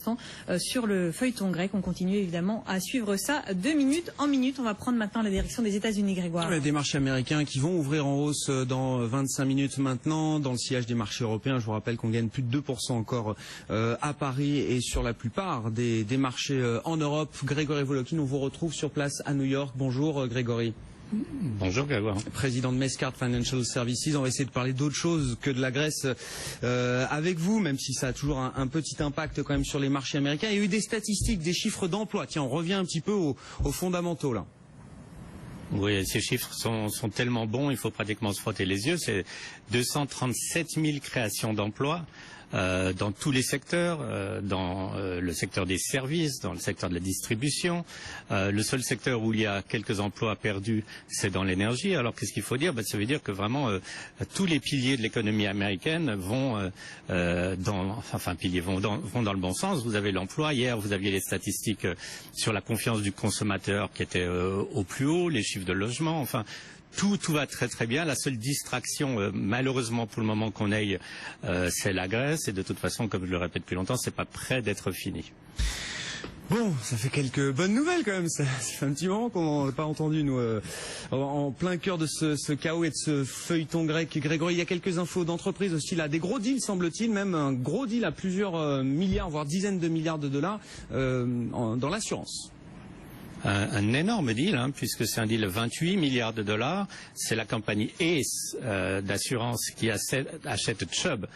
l'instant sur le feuilleton grec. On continue évidemment à suivre ça de minute en minute. On va prendre maintenant la direction des États-Unis, Grégoire. Des marchés américains qui vont ouvrir en hausse dans 25 minutes maintenant. Dans le sillage des marchés européens, je vous rappelle qu'on gagne plus de 2% encore à Paris et sur la plupart des marchés en Europe. Grégory Volokin, on vous retrouve sur place à New York. Bonjour Grégory. Bonjour Grégoire. Président de Mescart Financial Services, on va essayer de parler d'autre chose que de la Grèce avec vous, même si ça a toujours un petit impact quand même sur les marchés américains. Il y a eu des statistiques, des chiffres d'emploi. Tiens, on revient un petit peu aux fondamentaux là. Oui, ces chiffres sont tellement bons, il faut pratiquement se frotter les yeux. C'est 237 000 créations d'emplois dans tous les secteurs, dans le secteur des services, dans le secteur de la distribution. Le seul secteur où il y a quelques emplois perdus, c'est dans l'énergie. Alors qu'est-ce qu'il faut dire? Ça veut dire que vraiment tous les piliers de l'économie américaine vont dans le bon sens. Vous avez l'emploi. Hier, vous aviez les statistiques sur la confiance du consommateur qui étaient au plus haut, les chiffres de logement. Enfin, tout va très très bien. La seule distraction, malheureusement pour le moment qu'on ait, c'est la Grèce. Et de toute façon, comme je le répète depuis longtemps, c'est pas près d'être fini. Bon, ça fait quelques bonnes nouvelles quand même. Ça fait un petit moment qu'on n'a pas entendu, nous, en plein cœur de ce chaos et de ce feuilleton grec. Grégory, il y a quelques infos d'entreprise aussi là, des gros deals semble-t-il, même un gros deal à plusieurs milliards, voire dizaines de milliards de dollars dans l'assurance. Un énorme deal, puisque c'est un deal de 28 milliards de dollars. C'est la compagnie Ace d'assurance qui achète Chubb.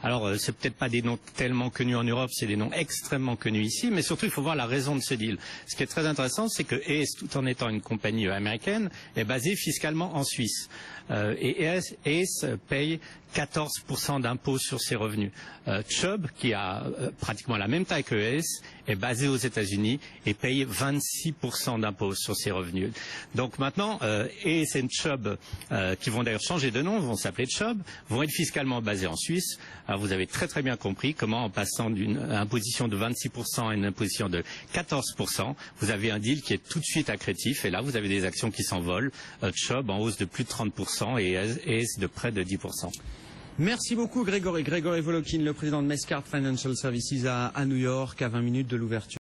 Alors, c'est peut-être pas des noms tellement connus en Europe, c'est des noms extrêmement connus ici, mais surtout, il faut voir la raison de ce deal. Ce qui est très intéressant, c'est que Ace, tout en étant une compagnie américaine, est basée fiscalement en Suisse. Et Ace paye 14% d'impôts sur ses revenus. Chubb, qui a pratiquement la même taille que Ace, est basé aux États-Unis et paye 26% d'impôts sur ses revenus. Donc maintenant, Ace et Chubb, qui vont d'ailleurs changer de nom, vont s'appeler Chubb, vont être fiscalement basés en Suisse. Alors vous avez très très bien compris comment, en passant d'une imposition de 26% à une imposition de 14%, vous avez un deal qui est tout de suite accrétif. Et là, vous avez des actions qui s'envolent. Chubb en hausse de plus de 30% et Ace de près de 10%. Merci beaucoup Grégory. Grégory Volokin, le président de Mescart Financial Services à New York, à 20 minutes de l'ouverture.